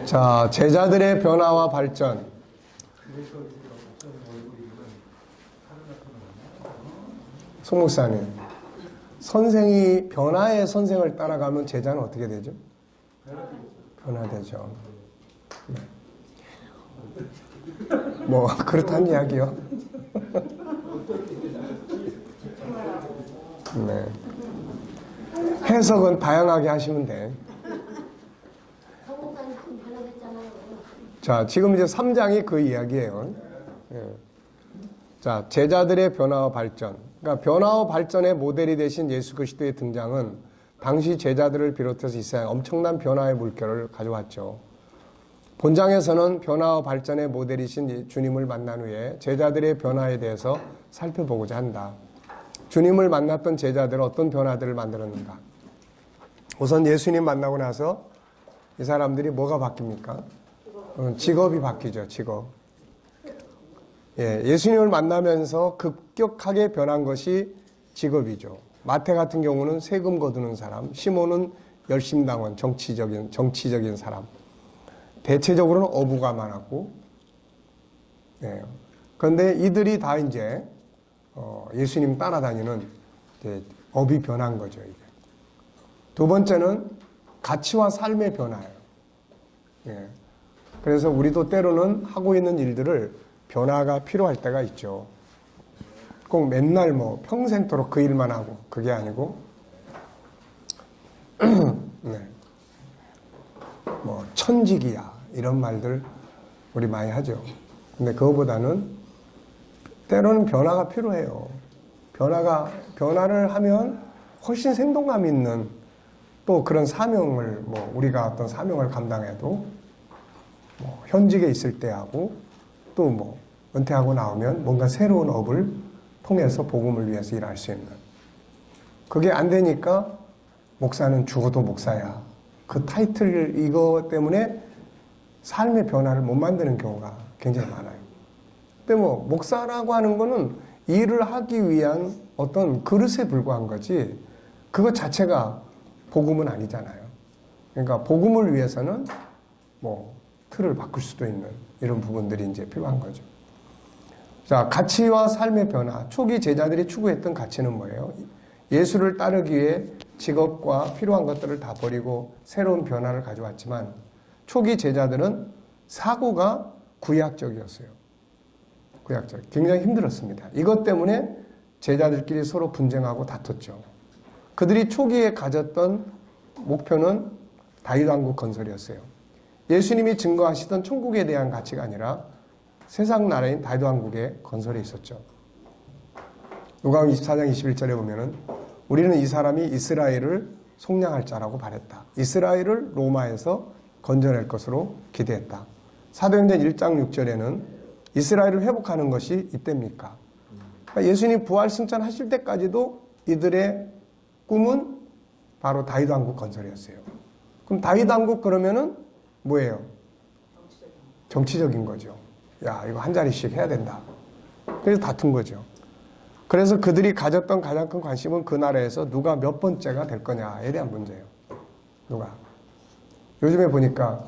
자, 제자들의 변화와 발전. 송 목사님, 선생이 변화의 선생을 따라가면 제자는 어떻게 되죠? 변화되죠. 네. 뭐 그렇다는 이야기요. 네. 해석은 다양하게 하시면 돼. 자, 지금 이제 3장이 그 이야기예요. 네. 자, 제자들의 변화와 발전. 그러니까 변화와 발전의 모델이 되신 예수 그리스도의 등장은 당시 제자들을 비롯해서 이스라엘 엄청난 변화의 물결을 가져왔죠. 본장에서는 변화와 발전의 모델이신 주님을 만난 후에 제자들의 변화에 대해서 살펴보고자 한다. 주님을 만났던 제자들은 어떤 변화들을 만들었는가? 우선 예수님 만나고 나서 이 사람들이 뭐가 바뀝니까? 직업이 바뀌죠, 직업. 예, 예수님을 만나면서 급격하게 변한 것이 직업이죠. 마태 같은 경우는 세금 거두는 사람, 시몬은 열심당원, 정치적인 사람. 대체적으로는 어부가 많았고, 예. 그런데 이들이 다 이제 예수님 따라다니는 이제 업이 변한 거죠, 이게. 두 번째는 가치와 삶의 변화예요. 예. 그래서 우리도 때로는 하고 있는 일들을 변화가 필요할 때가 있죠. 꼭 맨날 뭐 평생토록 그 일만 하고 그게 아니고 네. 뭐 천직이야 이런 말들 우리 많이 하죠. 근데 그거보다는 때로는 변화가 필요해요. 변화를 하면 훨씬 생동감 있는 또 그런 사명을 뭐 우리가 어떤 사명을 감당해도 뭐 현직에 있을 때하고 또 뭐 은퇴하고 나오면 뭔가 새로운 업을 통해서 복음을 위해서 일할 수 있는. 그게 안 되니까 목사는 죽어도 목사야. 그 타이틀 이거 때문에 삶의 변화를 못 만드는 경우가 굉장히 많아요. 근데 뭐 목사라고 하는 거는 일을 하기 위한 어떤 그릇에 불과한 거지 그것 자체가 복음은 아니잖아요. 그러니까 복음을 위해서는 뭐 틀을 바꿀 수도 있는 이런 부분들이 이제 필요한 거죠. 자, 가치와 삶의 변화. 초기 제자들이 추구했던 가치는 뭐예요? 예수를 따르기 위해 직업과 필요한 것들을 다 버리고 새로운 변화를 가져왔지만 초기 제자들은 사고가 구약적이었어요. 구약적. 굉장히 힘들었습니다. 이것 때문에 제자들끼리 서로 분쟁하고 다퉜죠. 그들이 초기에 가졌던 목표는 다윗왕국 건설이었어요. 예수님이 증거하시던 천국에 대한 가치가 아니라 세상 나라인 다윗왕국의 건설에 있었죠. 누가복음 24장 21절에 보면은 우리는 이 사람이 이스라엘을 속량할 자라고 바랬다. 이스라엘을 로마에서 건져낼 것으로 기대했다. 사도행전 1장 6절에는 이스라엘을 회복하는 것이 이때입니까? 그러니까 예수님 부활 승천하실 때까지도 이들의 꿈은 바로 다윗왕국 건설이었어요. 그럼 다윗왕국 그러면은 뭐예요? 정치적인 거죠. 야, 이거 한 자리씩 해야 된다. 그래서 다툰 거죠. 그래서 그들이 가졌던 가장 큰 관심은 그 나라에서 누가 몇 번째가 될 거냐에 대한 문제예요. 누가. 요즘에 보니까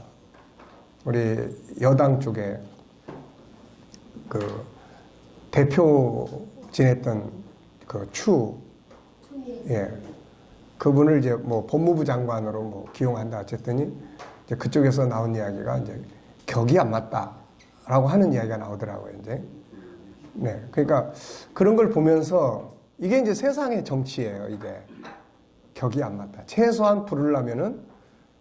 우리 여당 쪽에 그 대표 지냈던 그 예. 그분을 이제 뭐 법무부 장관으로 뭐 기용한다 어쨌더니 이제 그쪽에서 나온 이야기가 이제 격이 안 맞다라고 하는 이야기가 나오더라고요, 이제. 네. 그러니까 그런 걸 보면서 이게 이제 세상의 정치예요, 이게. 격이 안 맞다. 최소한 부르려면은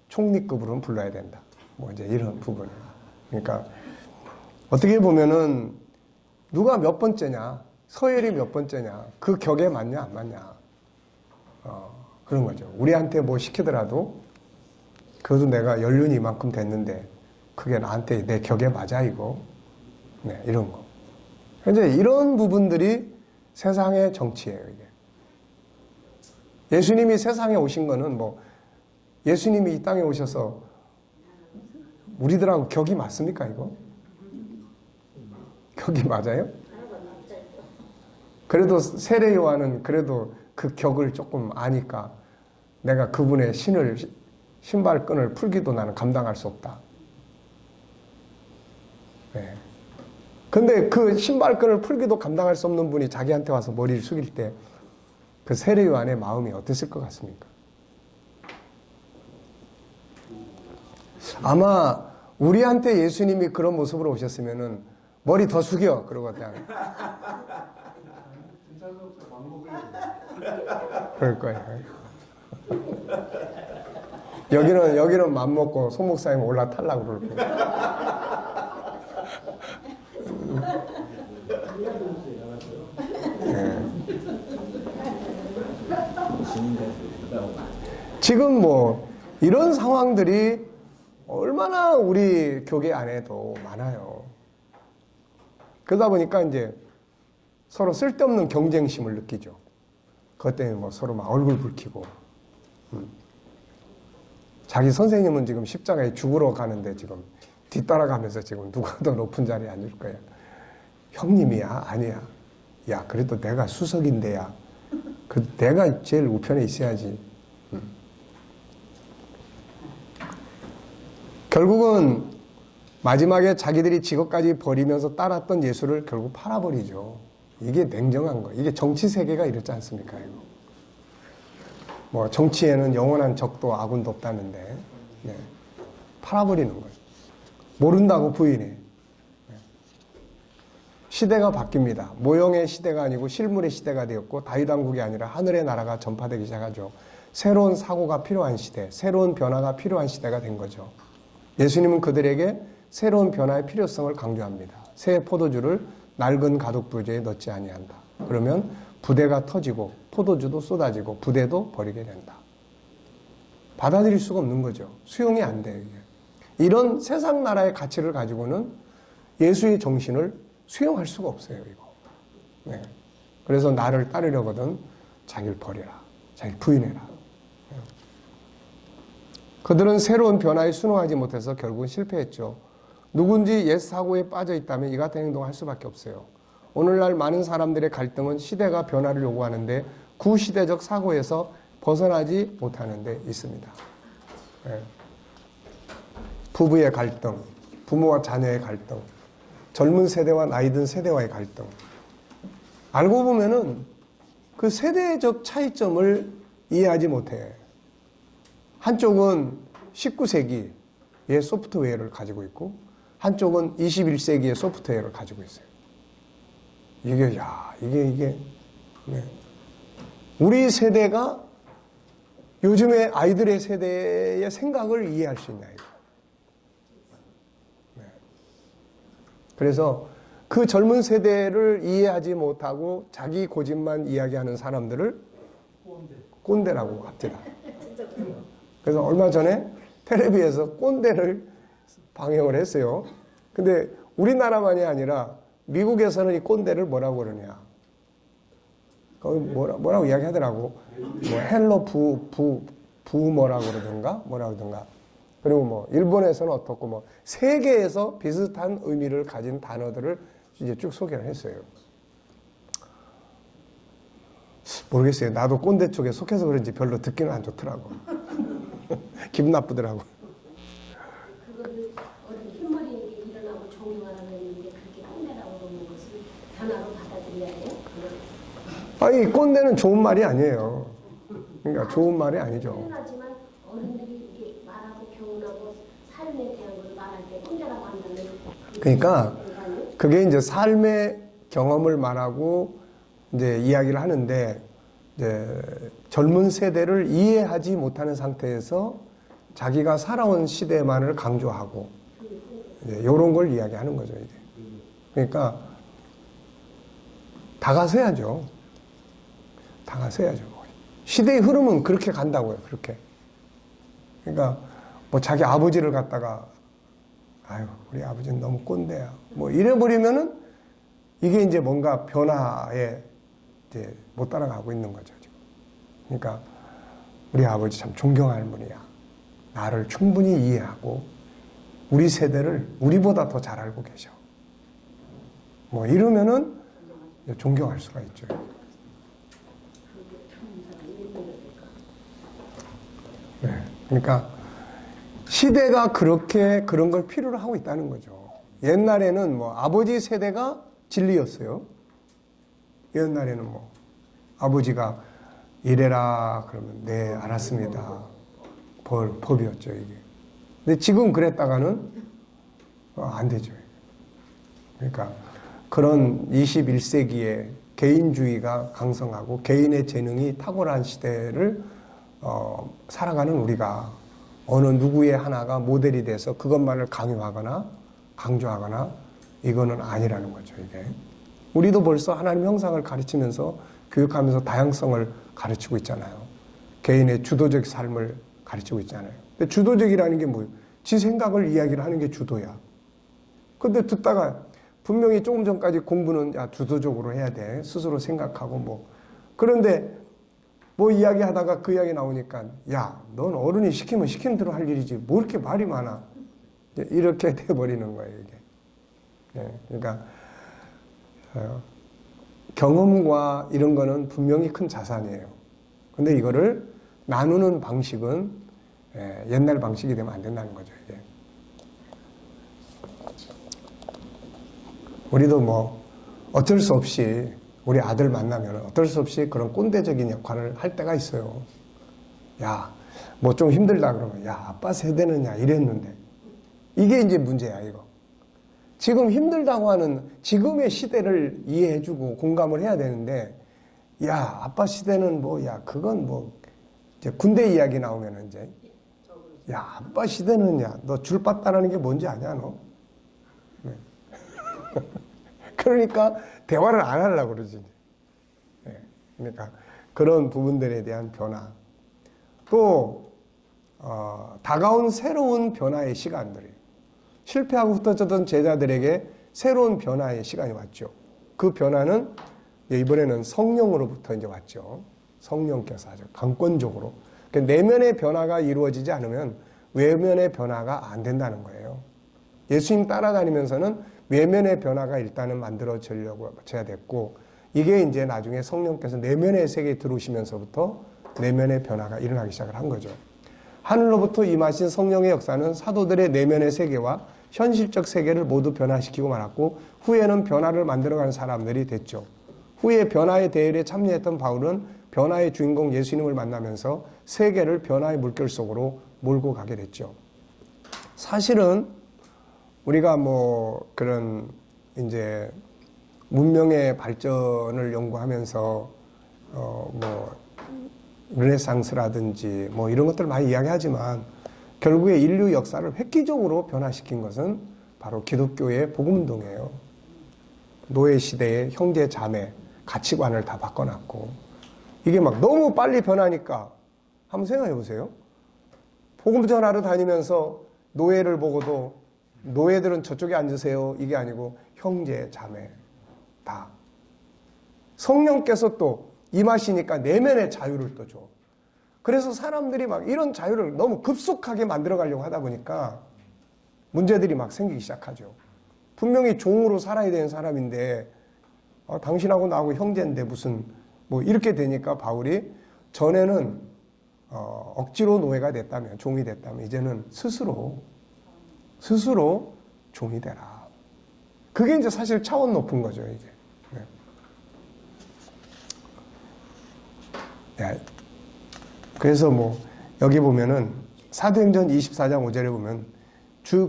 총리급으로는 불러야 된다. 뭐 이제 이런 부분. 그러니까 어떻게 보면은 누가 몇 번째냐, 서열이 몇 번째냐, 그 격에 맞냐 안 맞냐, 그런 거죠. 우리한테 뭐 시키더라도 그래도 내가 연륜이 이만큼 됐는데 그게 나한테 내 격에 맞아 이거, 네, 이런 거. 이제 이런 부분들이 세상의 정치예요, 이게. 예수님이 세상에 오신 거는 뭐 예수님이 이 땅에 오셔서 우리들하고 격이 맞습니까, 이거? 격이 맞아요? 그래도 세례 요한은 그래도 그 격을 조금 아니까 내가 그분의 신발끈을 풀기도 나는 감당할 수 없다. 네. 근데 그 신발끈을 풀기도 감당할 수 없는 분이 자기한테 와서 머리를 숙일 때 그 세례 요한의 마음이 어땠을 것 같습니까? 아마 우리한테 예수님이 그런 모습으로 오셨으면은 머리 더 숙여 그러고 그냥 그럴 거예요. 여기는 맘 먹고 송 목사님 올라타려고 그럴 거예요. 네. 지금 뭐 이런 상황들이 얼마나 우리 교계 안에도 많아요. 그러다 보니까 이제 서로 쓸데없는 경쟁심을 느끼죠. 그것 때문에 뭐 서로 막 얼굴 붉히고. 자기 선생님은 지금 십자가에 죽으러 가는데 지금 뒤따라가면서 지금 누가 더 높은 자리에 앉을 거야. 형님이야? 아니야. 야, 그래도 내가 수석인데야. 그 내가 제일 우편에 있어야지. 결국은 마지막에 자기들이 직업까지 버리면서 따랐던 예수를 결국 팔아버리죠. 이게 냉정한 거. 이게 정치 세계가 이렇지 않습니까? 이거. 뭐 정치에는 영원한 적도 아군도 없다는데 네. 팔아버리는 거예요. 모른다고 부인해. 네. 시대가 바뀝니다. 모형의 시대가 아니고 실물의 시대가 되었고 다윗 왕국이 아니라 하늘의 나라가 전파되기 시작하죠. 새로운 사고가 필요한 시대, 새로운 변화가 필요한 시대가 된 거죠. 예수님은 그들에게 새로운 변화의 필요성을 강조합니다. 새 포도주를 낡은 가독 부지에 넣지 아니한다. 그러면 부대가 터지고 포도주도 쏟아지고 부대도 버리게 된다. 받아들일 수가 없는 거죠. 수용이 안 돼요. 이게. 이런 세상 나라의 가치를 가지고는 예수의 정신을 수용할 수가 없어요. 이거. 네. 그래서 나를 따르려거든 자기를 버려라. 자기를 부인해라. 그들은 새로운 변화에 순응하지 못해서 결국은 실패했죠. 누군지 옛 사고에 빠져 있다면 이 같은 행동을 할 수밖에 없어요. 오늘날 많은 사람들의 갈등은 시대가 변화를 요구하는데 구시대적 사고에서 벗어나지 못하는 데 있습니다. 네. 부부의 갈등, 부모와 자녀의 갈등, 젊은 세대와 나이 든 세대와의 갈등. 알고 보면은 그 세대적 차이점을 이해하지 못해. 한쪽은 19세기의 소프트웨어를 가지고 있고 한쪽은 21세기의 소프트웨어를 가지고 있어요. 이게 네. 우리 세대가 요즘의 아이들의 세대의 생각을 이해할 수 있냐 이거. 네. 그래서 그 젊은 세대를 이해하지 못하고 자기 고집만 이야기하는 사람들을 꼰대라고 합니다. 그래서 얼마 전에 텔레비에서 꼰대를 방영을 했어요. 근데 우리나라만이 아니라 미국에서는 이 꼰대를 뭐라고 그러냐. 거기 뭐라고 이야기하더라고. 뭐 헬로 뭐라고 그러던가. 그리고 뭐 일본에서는 어떻고 뭐 세계에서 비슷한 의미를 가진 단어들을 이제 쭉 소개를 했어요. 모르겠어요. 나도 꼰대 쪽에 속해서 그런지 별로 듣기는 안 좋더라고. 기분 나쁘더라고. 그거를 흰머리에게 일어나고 존경하라고 했는데 그렇게 꼰대라고 그러는 것을 변화로 받아들여야 해요? 아니 꼰대는 좋은 말이 아니에요. 그러니까 좋은 말이 아니죠. 하지만 어른들이 이렇게 말하고 교훈하고 삶에 대한 걸 말할 때 꼰대라고 한다면 그러니까 그게 이제 삶의 경험을 말하고 이제 이야기를 하는데 이제 젊은 세대를 이해하지 못하는 상태에서 자기가 살아온 시대만을 강조하고 이제 이런 걸 이야기하는 거죠. 이제. 그러니까 다가서야죠. 시대의 흐름은 그렇게 간다고요. 그렇게. 그러니까 뭐 자기 아버지를 갖다가 아유 우리 아버지는 너무 꼰대야. 뭐 이래버리면은 이게 이제 뭔가 변화에 이제 못 따라가고 있는 거죠. 지금. 그러니까 우리 아버지 참 존경할 분이야. 나를 충분히 이해하고 우리 세대를 우리보다 더 잘 알고 계셔. 뭐 이러면은 존경할 수가 있죠. 네. 그러니까 시대가 그렇게 그런 걸 필요로 하고 있다는 거죠. 옛날에는 뭐 아버지 세대가 진리였어요. 옛날에는 뭐 아버지가 이래라 그러면 네 알았습니다. 법이었죠 이게. 근데 지금 그랬다가는 안 되죠. 그러니까 그런 21세기에 개인주의가 강성하고 개인의 재능이 탁월한 시대를 살아가는 우리가 어느 누구의 하나가 모델이 돼서 그것만을 강요하거나 강조하거나 이거는 아니라는 거죠. 이게 우리도 벌써 하나님 형상을 가르치면서 교육하면서 다양성을 가르치고 있잖아요. 개인의 주도적 삶을 가르치고 있잖아요. 근데 주도적이라는 게 뭐예요? 지 생각을 이야기를 하는 게 주도야. 근데 듣다가 분명히 조금 전까지 공부는 야 주도적으로 해야 돼. 스스로 생각하고 뭐. 그런데 뭐 이야기하다가 그 이야기 나오니까 야, 넌 어른이 시키면 시키는 대로 할 일이지. 뭐 이렇게 말이 많아. 이렇게 돼버리는 거예요, 이게. 네, 그러니까 경험과 이런 거는 분명히 큰 자산이에요. 근데 이거를 나누는 방식은 옛날 방식이 되면 안 된다는 거죠, 이게. 우리도 뭐 어쩔 수 없이 우리 아들 만나면 어쩔 수 없이 그런 꼰대적인 역할을 할 때가 있어요. 야, 뭐 좀 힘들다 그러면 야, 아빠 세대는 야 이랬는데 이게 이제 문제야, 이거. 지금 힘들다고 하는 지금의 시대를 이해해주고 공감을 해야 되는데 야, 아빠 시대는 뭐 야, 그건 뭐 이제 군대 이야기 나오면 이제 야, 아빠 시대는 야, 너 줄 빻다라는 게 뭔지 아냐, 너? 네. 그러니까 대화를 안 하려고 그러지. 네. 그러니까 그런 부분들에 대한 변화. 또 다가온 새로운 변화의 시간들이에요. 실패하고 흩어졌던 제자들에게 새로운 변화의 시간이 왔죠. 그 변화는 이번에는 성령으로부터 이제 왔죠. 성령께서 아주 강권적으로. 그러니까 내면의 변화가 이루어지지 않으면 외면의 변화가 안 된다는 거예요. 예수님 따라다니면서는 외면의 변화가 일단은 만들어지려고 해야 됐고, 이게 이제 나중에 성령께서 내면의 세계에 들어오시면서부터 내면의 변화가 일어나기 시작을 한 거죠. 하늘로부터 임하신 성령의 역사는 사도들의 내면의 세계와 현실적 세계를 모두 변화시키고 말았고, 후에는 변화를 만들어가는 사람들이 됐죠. 후에 변화의 대열에 참여했던 바울은 변화의 주인공 예수님을 만나면서 세계를 변화의 물결 속으로 몰고 가게 됐죠. 사실은 우리가 뭐 그런 이제 문명의 발전을 연구하면서 뭐 르네상스라든지 뭐 이런 것들 많이 이야기하지만 결국에 인류 역사를 획기적으로 변화시킨 것은 바로 기독교의 복음운동이에요. 노예 시대의 형제 자매 가치관을 다 바꿔놨고, 이게 막 너무 빨리 변하니까 한번 생각해 보세요. 복음 전하러 다니면서 노예를 보고도 노예들은 저쪽에 앉으세요 이게 아니고 형제 자매 다. 성령께서 또 임하시니까 내면의 자유를 또 줘. 그래서 사람들이 막 이런 자유를 너무 급속하게 만들어 가려고 하다 보니까 문제들이 막 생기기 시작하죠. 분명히 종으로 살아야 되는 사람인데 당신하고 나하고 형제인데 무슨 뭐 이렇게 되니까 바울이 전에는 억지로 노예가 됐다면, 종이 됐다면 이제는 스스로 종이 되라. 그게 이제 사실 차원 높은 거죠, 이게. 네. 그래서 뭐 여기 보면은 사도행전 24장 5절에 보면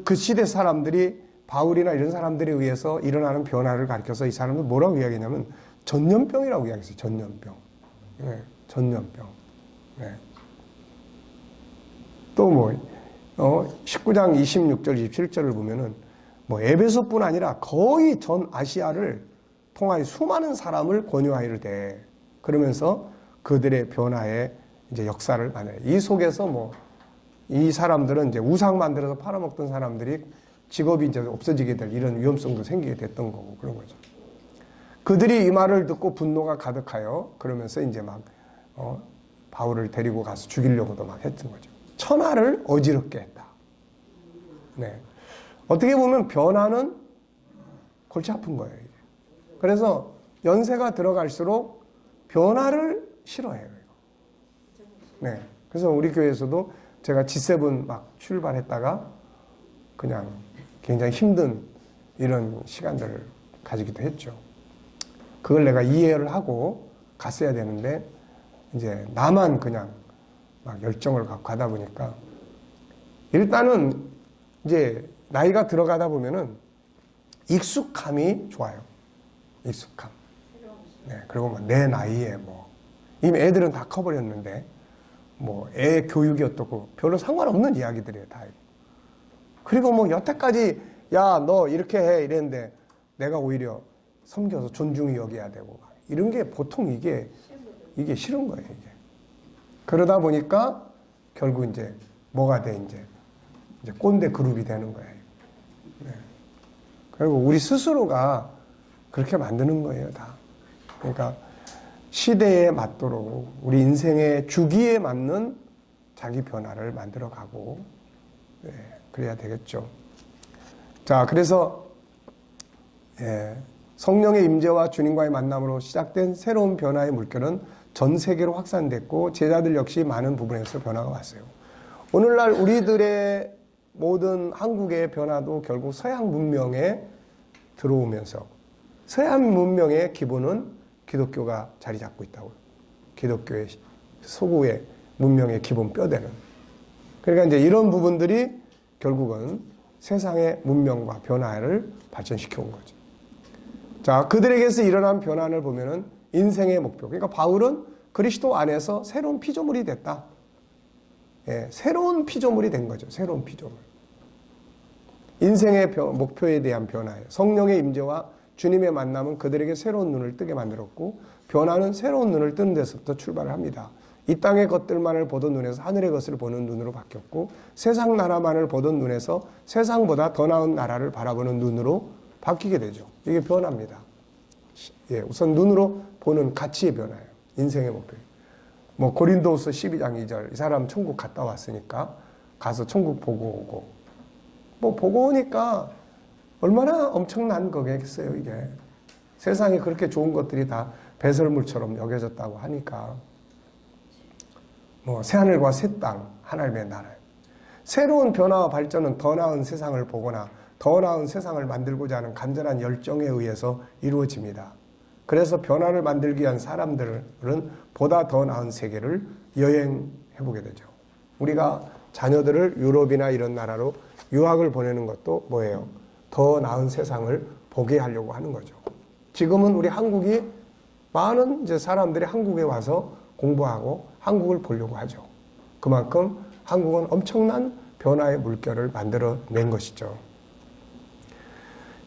그 시대 사람들이 바울이나 이런 사람들에 의해서 일어나는 변화를 가리켜서 이 사람들 뭐라고 이야기했냐면 전염병이라고 이야기했어요. 전염병. 네. 전염병. 네. 또 뭐 19장 26절 27절을 보면은 뭐 에베소뿐 아니라 거의 전 아시아를 통하여 수많은 사람을 권유하이르되, 그러면서 그들의 변화의 이제 역사를 만나요. 이 속에서 뭐 이 사람들은 이제 우상 만들어서 팔아먹던 사람들이 직업이 이제 없어지게 될 이런 위험성도 생기게 됐던 거고 그런 거죠. 그들이 이 말을 듣고 분노가 가득하여 그러면서 이제 막 바울을 데리고 가서 죽이려고도 막 했던 거죠. 천하를 어지럽게 했다. 네. 어떻게 보면 변화는 골치 아픈 거예요. 이게. 그래서 연세가 들어갈수록 변화를 싫어해요. 네. 그래서 우리 교회에서도 제가 G7 막 출발했다가 그냥 굉장히 힘든 이런 시간들을 가지기도 했죠. 그걸 내가 이해를 하고 갔어야 되는데 이제 나만 그냥 막 열정을 갖고 가다 보니까 일단은 이제 나이가 들어가다 보면은 익숙함이 좋아요. 익숙함. 네. 그리고 뭐 내 나이에 뭐 이미 애들은 다 커버렸는데 뭐 애 교육이 어떻고 별로 상관없는 이야기들이에요. 다. 그리고 뭐 여태까지 야 너 이렇게 해 이랬는데 내가 오히려 섬겨서 존중히 여겨야 되고 막 이런 게 보통 이게 싫은 거예요. 이게. 그러다 보니까 결국 이제 뭐가 돼 이제 꼰대 그룹이 되는 거예요. 네. 그리고 우리 스스로가 그렇게 만드는 거예요, 다. 그러니까 시대에 맞도록 우리 인생의 주기에 맞는 자기 변화를 만들어가고 네, 그래야 되겠죠. 자, 그래서 성령의 임재와 주님과의 만남으로 시작된 새로운 변화의 물결은 전 세계로 확산됐고 제자들 역시 많은 부분에서 변화가 왔어요. 오늘날 우리들의 모든 한국의 변화도 결국 서양 문명에 들어오면서 서양 문명의 기본은 기독교가 자리 잡고 있다고요. 기독교의 서구의 문명의 기본 뼈대는. 그러니까 이제 이런 부분들이 결국은 세상의 문명과 변화를 발전시켜 온 거죠. 자, 그들에게서 일어난 변화를 보면은 인생의 목표. 그러니까 바울은 그리스도 안에서 새로운 피조물이 됐다. 예, 새로운 피조물이 된 거죠. 새로운 피조물. 인생의 목표에 대한 변화예요. 성령의 임재와 주님의 만남은 그들에게 새로운 눈을 뜨게 만들었고 변화는 새로운 눈을 뜨는 데서부터 출발을 합니다. 이 땅의 것들만을 보던 눈에서 하늘의 것을 보는 눈으로 바뀌었고 세상 나라만을 보던 눈에서 세상보다 더 나은 나라를 바라보는 눈으로 바뀌게 되죠. 이게 변화입니다. 예, 우선 눈으로 보는 가치의 변화예요. 인생의 목표. 뭐 고린도후서 12장 2절 이 사람 천국 갔다 왔으니까 가서 천국 보고 오고 뭐 보고 오니까 얼마나 엄청난 거겠어요. 이게 세상에 그렇게 좋은 것들이 다 배설물처럼 여겨졌다고 하니까 뭐 새하늘과 새 땅 하나님의 나라예요. 새로운 변화와 발전은 더 나은 세상을 보거나 더 나은 세상을 만들고자 하는 간절한 열정에 의해서 이루어집니다. 그래서 변화를 만들기 위한 사람들은 보다 더 나은 세계를 여행해보게 되죠. 우리가 자녀들을 유럽이나 이런 나라로 유학을 보내는 것도 뭐예요? 더 나은 세상을 보게 하려고 하는 거죠. 지금은 우리 한국이 많은 이제 사람들이 한국에 와서 공부하고 한국을 보려고 하죠. 그만큼 한국은 엄청난 변화의 물결을 만들어낸 것이죠.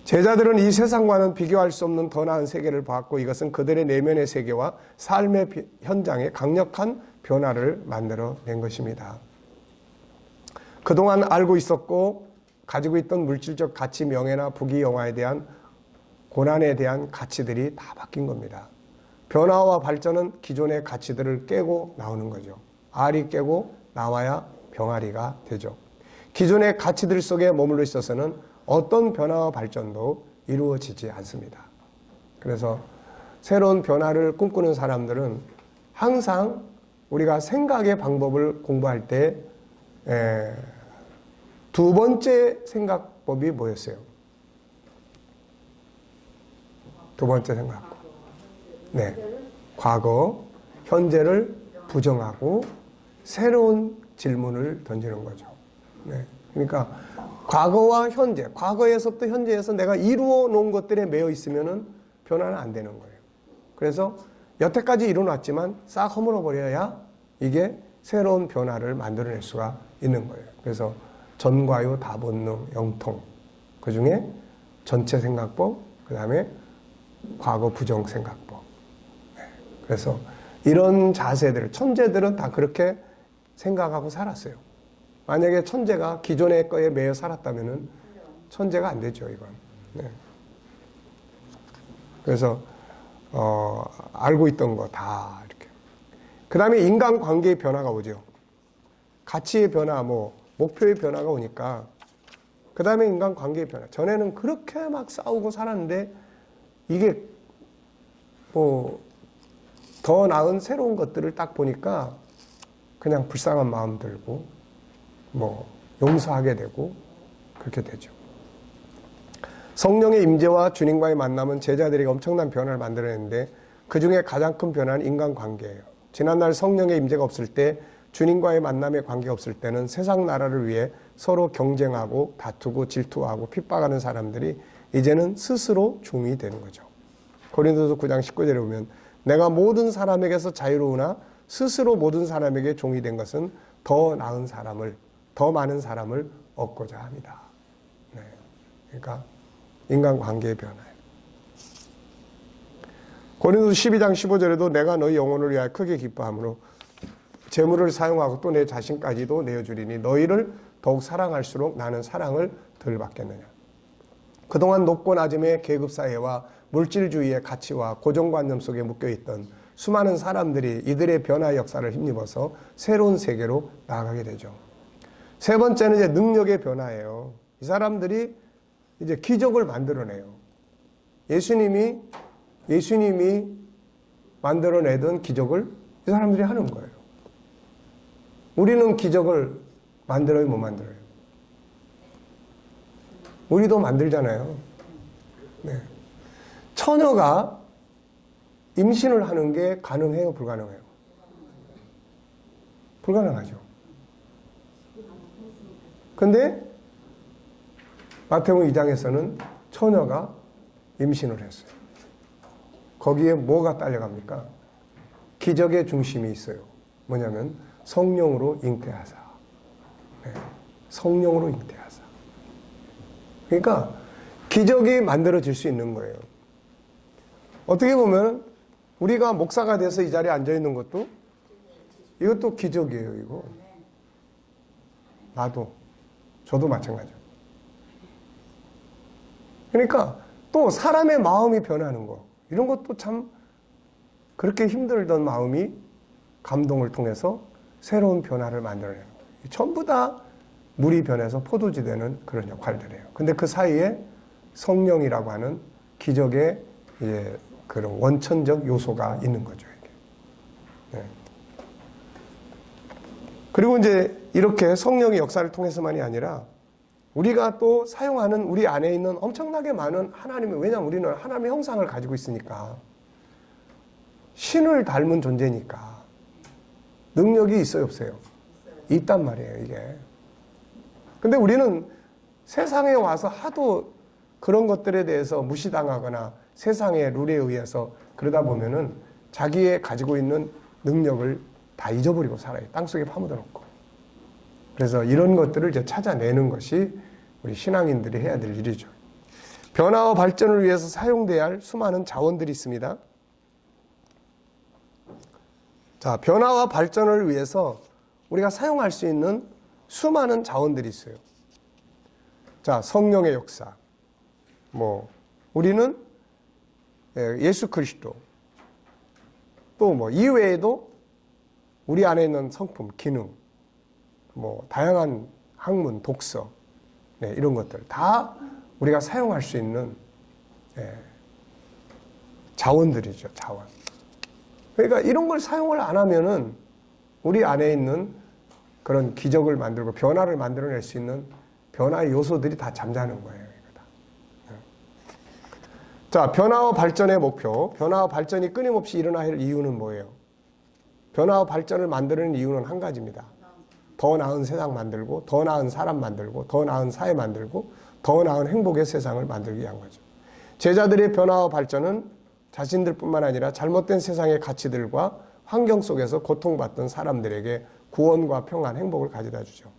제자들은 이 세상과는 비교할 수 없는 더 나은 세계를 보았고 이것은 그들의 내면의 세계와 삶의 현장에 강력한 변화를 만들어낸 것입니다. 그동안 알고 있었고 가지고 있던 물질적 가치, 명예나 부귀, 영화에 대한 고난에 대한 가치들이 다 바뀐 겁니다. 변화와 발전은 기존의 가치들을 깨고 나오는 거죠. 알이 깨고 나와야 병아리가 되죠. 기존의 가치들 속에 머물러 있어서는 어떤 변화와 발전도 이루어지지 않습니다. 그래서 새로운 변화를 꿈꾸는 사람들은 항상 우리가 생각의 방법을 공부할 때 두 번째 생각법이 뭐였어요? 두 번째 생각법. 네. 과거, 현재를 부정하고 새로운 질문을 던지는 거죠. 네. 그러니까 과거와 현재, 과거에서부터 현재에서 내가 이루어 놓은 것들에 매여 있으면은 변화는 안 되는 거예요. 그래서 여태까지 이루어놨지만 싹 허물어 버려야 이게 새로운 변화를 만들어낼 수가 있는 거예요. 그래서 전과유, 다본능, 영통. 그 중에 전체 생각법, 그 다음에 과거 부정 생각법. 네. 그래서 이런 자세들, 천재들은 다 그렇게 생각하고 살았어요. 만약에 천재가 기존의 거에 매여 살았다면은 천재가 안 되죠, 이건. 네. 그래서, 알고 있던 거 다 이렇게. 그 다음에 인간관계의 변화가 오죠. 가치의 변화, 목표의 변화가 오니까, 그 다음에 인간관계의 변화. 전에는 그렇게 막 싸우고 살았는데, 이게 뭐 더 나은 새로운 것들을 딱 보니까 그냥 불쌍한 마음 들고 뭐 용서하게 되고 그렇게 되죠. 성령의 임재와 주님과의 만남은 제자들에게 엄청난 변화를 만들어냈는데 그 중에 가장 큰 변화는 인간관계예요. 지난날 성령의 임재가 없을 때 주님과의 만남의 관계가 없을 때는 세상 나라를 위해 서로 경쟁하고 다투고 질투하고 핍박하는 사람들이 이제는 스스로 종이 되는 거죠. 고린도서 9장 19절에 보면 내가 모든 사람에게서 자유로우나 스스로 모든 사람에게 종이 된 것은 더 나은 사람을, 더 많은 사람을 얻고자 합니다. 네. 그러니까 인간관계의 변화예요. 고린도서 12장 15절에도 내가 너희 영혼을 위하여 크게 기뻐함으로 재물을 사용하고 또 내 자신까지도 내어주리니 너희를 더욱 사랑할수록 나는 사랑을 덜 받겠느냐. 그동안 높고 낮음의 계급사회와 물질주의의 가치와 고정관념 속에 묶여있던 수많은 사람들이 이들의 변화 역사를 힘입어서 새로운 세계로 나아가게 되죠. 세 번째는 이제 능력의 변화예요. 이 사람들이 이제 기적을 만들어내요. 예수님이 만들어내던 기적을 이 사람들이 하는 거예요. 우리는 기적을 만들어요, 못 만들어요? 우리도 만들잖아요. 네. 처녀가 임신을 하는 게 가능해요, 불가능해요? 불가능하죠. 근데 마태복음 2장에서는 처녀가 임신을 했어요. 거기에 뭐가 딸려갑니까? 기적의 중심이 있어요. 뭐냐면 성령으로 잉태하사. 네. 성령으로 잉태하사. 그러니까 기적이 만들어질 수 있는 거예요. 어떻게 보면 우리가 목사가 돼서 이 자리에 앉아 있는 것도 이것도 기적이에요, 이거. 저도 마찬가지예요. 그러니까 또 사람의 마음이 변하는 거, 이런 것도 참 그렇게 힘들던 마음이 감동을 통해서 새로운 변화를 만들어내는 거예요. 전부 다 물이 변해서 포도주 되는 그런 역할들이에요. 근데 그 사이에 성령이라고 하는 기적의 이제 그런 원천적 요소가 있는 거죠, 이게. 네. 그리고 이제 이렇게 성령의 역사를 통해서만이 아니라 우리가 또 사용하는 우리 안에 있는 엄청나게 많은 왜냐하면 우리는 하나님의 형상을 가지고 있으니까, 신을 닮은 존재니까 능력이 있어요, 없어요? 있단 말이에요, 이게. 근데 우리는 세상에 와서 하도 그런 것들에 대해서 무시당하거나 세상의 룰에 의해서 그러다 보면은 자기의 가지고 있는 능력을 다 잊어버리고 살아요. 땅속에 파묻어 놓고. 그래서 이런 것들을 이제 찾아내는 것이 우리 신앙인들이 해야 될 일이죠. 변화와 발전을 위해서 사용돼야 할 수많은 자원들이 있습니다. 자, 변화와 발전을 위해서 우리가 사용할 수 있는 수많은 자원들이 있어요. 자, 성령의 역사. 우리는 예수 그리스도. 또 이외에도 우리 안에 있는 성품, 기능, 다양한 학문, 독서, 이런 것들 다 우리가 사용할 수 있는 자원들이죠, 자원. 그러니까 이런 걸 사용을 안 하면은 우리 안에 있는 그런 기적을 만들고 변화를 만들어낼 수 있는 변화의 요소들이 다 잠자는 거예요. 자, 변화와 발전의 목표. 변화와 발전이 끊임없이 일어나야 할 이유는 뭐예요? 변화와 발전을 만드는 이유는 한 가지입니다. 더 나은 세상 만들고, 더 나은 사람 만들고, 더 나은 사회 만들고, 더 나은 행복의 세상을 만들기 위한 거죠. 제자들의 변화와 발전은 자신들뿐만 아니라 잘못된 세상의 가치들과 환경 속에서 고통받던 사람들에게 구원과 평안, 행복을 가져다 주죠.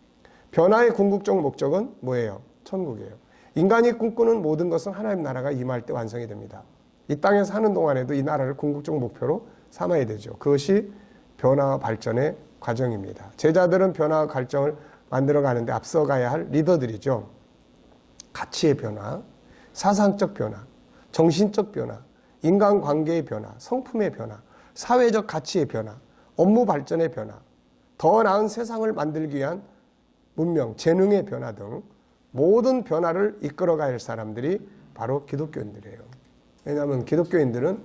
변화의 궁극적 목적은 뭐예요? 천국이에요. 인간이 꿈꾸는 모든 것은 하나님 나라가 임할 때 완성이 됩니다. 이 땅에 사는 동안에도 이 나라를 궁극적 목표로 삼아야 되죠. 그것이 변화와 발전의 과정입니다. 제자들은 변화와 발전을 만들어가는데 앞서가야 할 리더들이죠. 가치의 변화, 사상적 변화, 정신적 변화, 인간관계의 변화, 성품의 변화, 사회적 가치의 변화, 업무 발전의 변화, 더 나은 세상을 만들기 위한 문명, 재능의 변화 등 모든 변화를 이끌어가야 할 사람들이 바로 기독교인들이에요. 왜냐하면 기독교인들은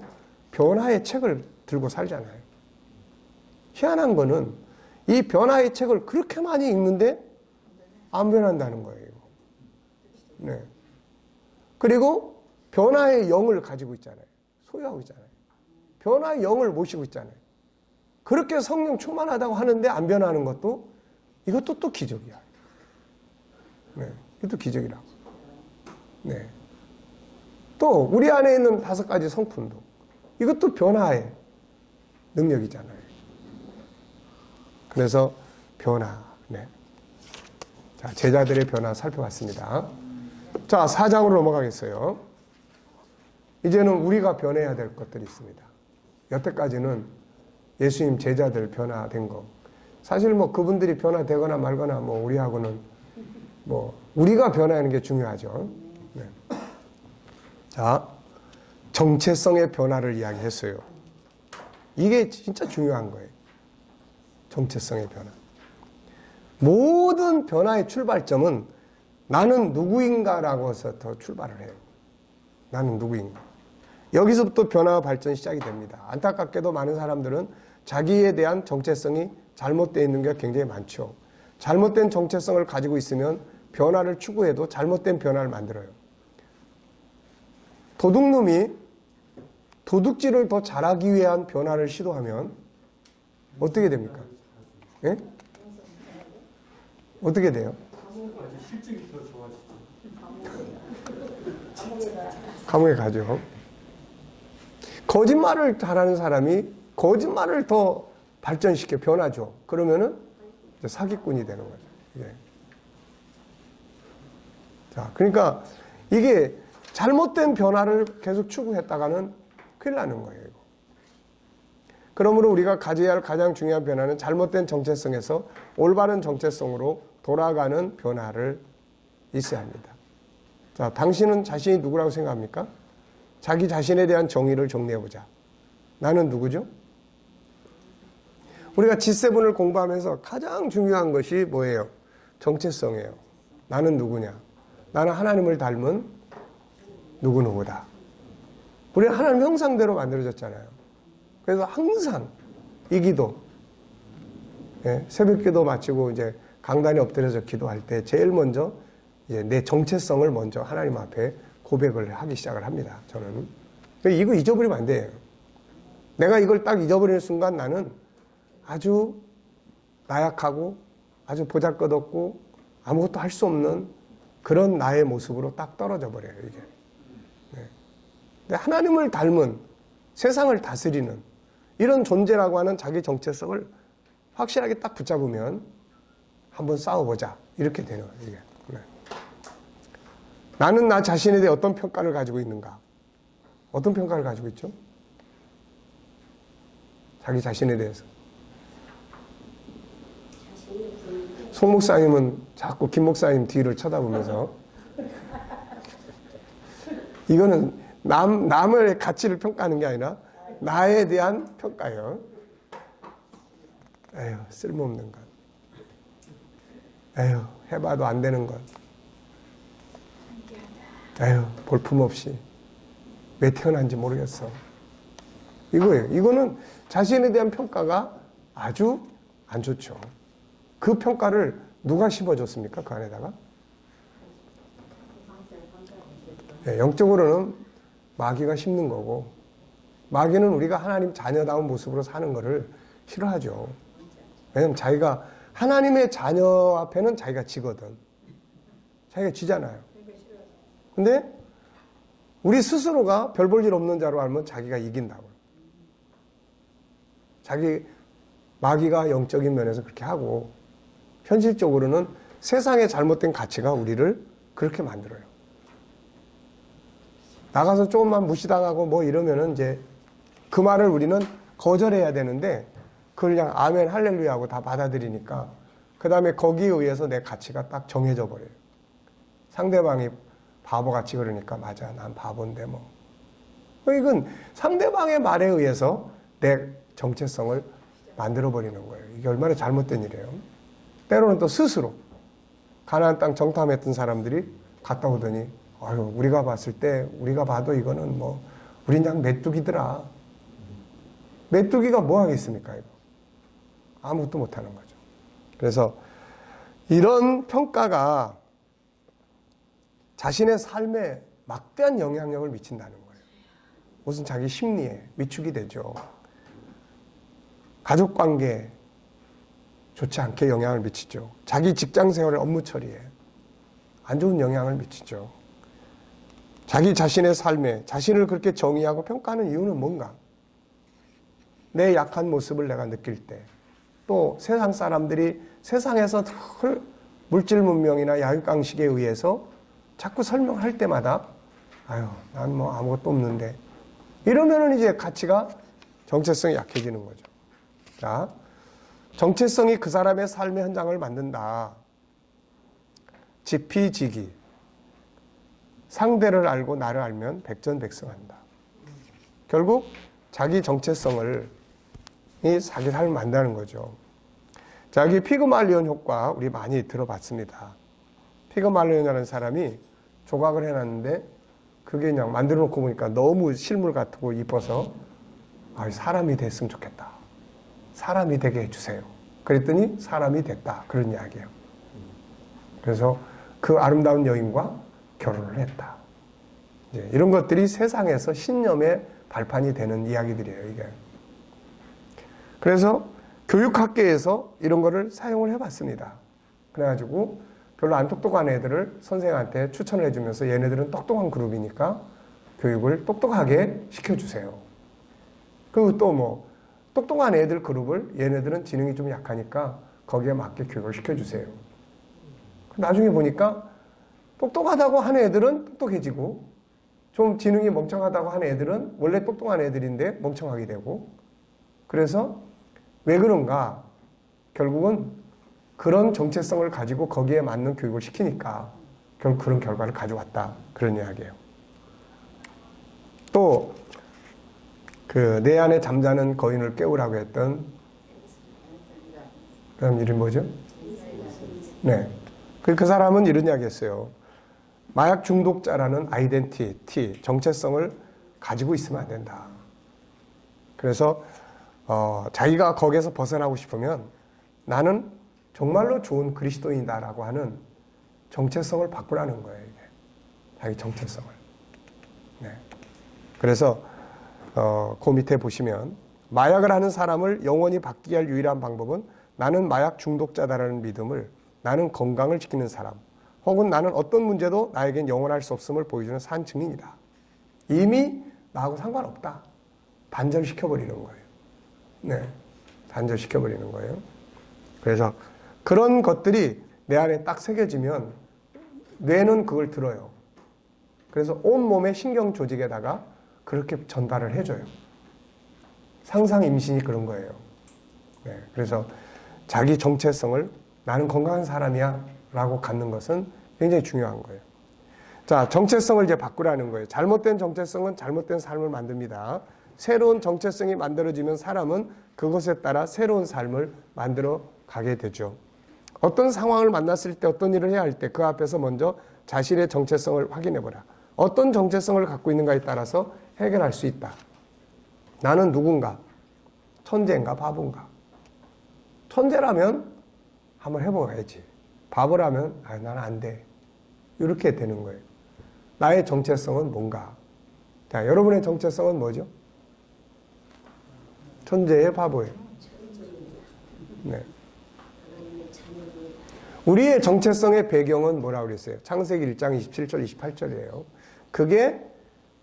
변화의 책을 들고 살잖아요. 희한한 거는 이 변화의 책을 그렇게 많이 읽는데 안 변한다는 거예요. 네. 그리고 변화의 영을 가지고 있잖아요. 소유하고 있잖아요. 변화의 영을 모시고 있잖아요. 그렇게 성령 충만하다고 하는데 안 변하는 것도 이것도 또 기적이야. 네. 이것도 기적이라고. 네. 또 우리 안에 있는 5가지 성품도 이것도 변화의 능력이잖아요. 그래서 변화. 네. 자, 제자들의 변화 살펴봤습니다. 자, 4장으로 넘어가겠어요. 이제는 우리가 변해야 될 것들이 있습니다. 여태까지는 예수님 제자들 변화된 거. 사실 뭐 그분들이 변화되거나 말거나 뭐 우리하고는 뭐 우리가 변화하는 게 중요하죠. 네. 자, 정체성의 변화를 이야기했어요. 이게 진짜 중요한 거예요. 정체성의 변화. 모든 변화의 출발점은 나는 누구인가라고 해서부터 출발을 해요. 나는 누구인가. 여기서부터 변화와 발전이 시작이 됩니다. 안타깝게도 많은 사람들은 자기에 대한 정체성이 잘못되어 있는 게 굉장히 많죠. 잘못된 정체성을 가지고 있으면 변화를 추구해도 잘못된 변화를 만들어요. 도둑놈이 도둑질을 더 잘하기 위한 변화를 시도하면 어떻게 됩니까? 예? 어떻게 돼요? 실적이 더 좋아지죠. 감옥에 가죠. 거짓말을 잘하는 사람이 거짓말을 더 발전시켜 변하죠. 그러면은 이제 사기꾼이 되는 거죠. 예. 자, 그러니까 이게 잘못된 변화를 계속 추구했다가는 큰일 나는 거예요. 이거. 그러므로 우리가 가져야 할 가장 중요한 변화는 잘못된 정체성에서 올바른 정체성으로 돌아가는 변화를 있어야 합니다. 자, 당신은 자신이 누구라고 생각합니까? 자기 자신에 대한 정의를 정리해보자. 나는 누구죠? 우리가 G7을 공부하면서 가장 중요한 것이 뭐예요? 정체성이에요. 나는 누구냐? 나는 하나님을 닮은 누구누구다. 우리는 하나님 형상대로 만들어졌잖아요. 그래서 항상 이 기도, 예, 새벽 기도 마치고 이제 강단에 엎드려서 기도할 때 제일 먼저 이제 내 정체성을 먼저 하나님 앞에 고백을 하기 시작을 합니다. 저는. 이거 잊어버리면 안 돼요. 내가 이걸 딱 잊어버리는 순간 나는 아주 나약하고 아주 보잘것없고 아무것도 할 수 없는 그런 나의 모습으로 딱 떨어져 버려요, 이게. 네. 근데 하나님을 닮은 세상을 다스리는 이런 존재라고 하는 자기 정체성을 확실하게 딱 붙잡으면 한번 싸워보자. 이렇게 되는 거예요, 이게. 네. 나는 나 자신에 대해 어떤 평가를 가지고 있는가? 어떤 평가를 가지고 있죠? 자기 자신에 대해서. 송 목사님은 자꾸 김 목사님 뒤를 쳐다보면서 이거는 남의 가치를 평가하는 게 아니라 나에 대한 평가예요. 에휴, 쓸모없는 것. 에휴, 해봐도 안 되는 것. 에휴, 볼품없이. 왜 태어난지 모르겠어. 이거예요. 이거는 자신에 대한 평가가 아주 안 좋죠. 그 평가를 누가 심어줬습니까? 그 안에다가? 네, 영적으로는 마귀가 심는 거고, 마귀는 우리가 하나님 자녀다운 모습으로 사는 것을 싫어하죠. 왜냐면 자기가 하나님의 자녀 앞에는 자기가 지거든. 자기가 지잖아요. 근데 우리 스스로가 별 볼 일 없는 자로 알면 자기가 이긴다고요. 자기 마귀가 영적인 면에서 그렇게 하고 현실적으로는 세상의 잘못된 가치가 우리를 그렇게 만들어요. 나가서 조금만 무시당하고 뭐 이러면은 이제 그 말을 우리는 거절해야 되는데 그걸 그냥 아멘 할렐루야 하고 다 받아들이니까 그 다음에 거기에 의해서 내 가치가 딱 정해져 버려요. 상대방이 바보같이 그러니까 맞아, 난 바본데 뭐. 이건 상대방의 말에 의해서 내 정체성을 만들어버리는 거예요. 이게 얼마나 잘못된 일이에요. 때로는 또 스스로 가나안 땅 정탐했던 사람들이 갔다 오더니 아유, 우리가 봤을 때 우리가 봐도 이거는 뭐 우린 그냥 메뚜기더라. 메뚜기가 뭐 하겠습니까, 이거? 아무것도 못하는 거죠. 그래서 이런 평가가 자신의 삶에 막대한 영향력을 미친다는 거예요. 무슨 자기 심리에 위축이 되죠. 가족 관계에 좋지 않게 영향을 미치죠. 자기 직장 생활의 업무 처리에 안 좋은 영향을 미치죠. 자기 자신의 삶에 자신을 그렇게 정의하고 평가하는 이유는 뭔가? 내 약한 모습을 내가 느낄 때, 또 세상 사람들이 세상에서 늘 물질 문명이나 약육강식에 의해서 자꾸 설명할 때마다 아유, 난 뭐 아무것도 없는데, 이러면은 이제 가치가, 정체성이 약해지는 거죠. 자, 정체성이 그 사람의 삶의 현장을 만든다. 지피지기. 상대를 알고 나를 알면 백전백승한다. 결국 자기 정체성을 자기 삶을 만드는 거죠. 자, 여기 피그말리온 효과 우리 많이 들어봤습니다. 피그말리온이라는 사람이 조각을 해놨는데 그게 그냥 만들어 놓고 보니까 너무 실물 같고 이뻐서 사람이 됐으면 좋겠다. 사람이 되게 해주세요. 그랬더니 사람이 됐다. 그런 이야기예요. 그래서 그 아름다운 여인과 결혼을 했다. 이런 것들이 세상에서 신념의 발판이 되는 이야기들이에요, 이게. 그래서 교육학계에서 이런 거를 사용을 해봤습니다. 그래가지고 별로 안 똑똑한 애들을 선생한테 추천을 해주면서 얘네들은 똑똑한 그룹이니까 교육을 똑똑하게 시켜주세요. 그리고 또 뭐 똑똑한 애들 그룹을 얘네들은 지능이 좀 약하니까 거기에 맞게 교육을 시켜주세요. 나중에 보니까 똑똑하다고 하는 애들은 똑똑해지고 좀 지능이 멍청하다고 하는 애들은 원래 똑똑한 애들인데 멍청하게 되고, 그래서 왜 그런가? 결국은 그런 정체성을 가지고 거기에 맞는 교육을 시키니까 결국 그런 결과를 가져왔다. 그런 이야기예요. 또 내 안에 잠자는 거인을 깨우라고 했던 그럼 이름이 뭐죠? 네. 그 사람은 이런 이야기 했어요. 마약 중독자라는 아이덴티티, 정체성을 가지고 있으면 안 된다. 그래서 자기가 거기에서 벗어나고 싶으면 나는 정말로 좋은 그리스도인이다라고 하는 정체성을 바꾸라는 거예요, 이게. 자기 정체성을. 네. 그래서 그 밑에 보시면 마약을 하는 사람을 영원히 바뀌게 할 유일한 방법은 나는 마약 중독자다라는 믿음을, 나는 건강을 지키는 사람, 혹은 나는 어떤 문제도 나에겐 영원할 수 없음을 보여주는 산 증인이다. 이미 나하고 상관없다. 단절시켜버리는 거예요. 네. 단절시켜버리는 거예요. 그래서 그런 것들이 내 안에 딱 새겨지면 뇌는 그걸 들어요. 그래서 온몸의 신경 조직에다가 그렇게 전달을 해줘요. 상상 임신이 그런 거예요. 네. 그래서 자기 정체성을 나는 건강한 사람이야 라고 갖는 것은 굉장히 중요한 거예요. 자, 정체성을 이제 바꾸라는 거예요. 잘못된 정체성은 잘못된 삶을 만듭니다. 새로운 정체성이 만들어지면 사람은 그것에 따라 새로운 삶을 만들어 가게 되죠. 어떤 상황을 만났을 때, 어떤 일을 해야 할 때 그 앞에서 먼저 자신의 정체성을 확인해 보라. 어떤 정체성을 갖고 있는가에 따라서 해결할 수 있다. 나는 누군가? 천재인가 바보인가? 천재라면 한번 해봐야지. 바보라면 나는 안 돼. 이렇게 되는 거예요. 나의 정체성은 뭔가? 자, 여러분의 정체성은 뭐죠? 천재예요, 바보예요? 네. 우리의 정체성의 배경은 뭐라고 그랬어요? 창세기 1장 27절, 28절이에요. 그게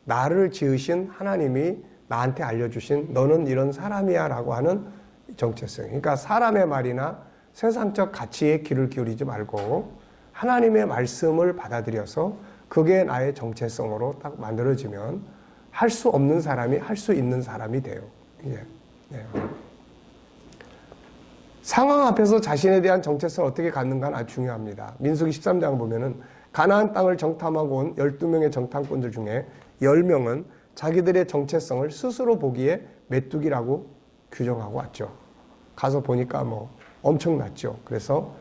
나를 지으신 하나님이 나한테 알려주신 너는 이런 사람이야 라고 하는 정체성. 그러니까 사람의 말이나 세상적 가치에 귀를 기울이지 말고 하나님의 말씀을 받아들여서 그게 나의 정체성으로 딱 만들어지면 할 수 없는 사람이 할 수 있는 사람이 돼요. 예. 네. 상황 앞에서 자신에 대한 정체성을 어떻게 갖는가는 아주 중요합니다. 민수기 13장 보면은 가나안 땅을 정탐하고 온 12명의 정탐꾼들 중에 10명은 자기들의 정체성을 스스로 보기에 메뚜기라고 규정하고 왔죠. 가서 보니까 뭐 엄청났죠. 그래서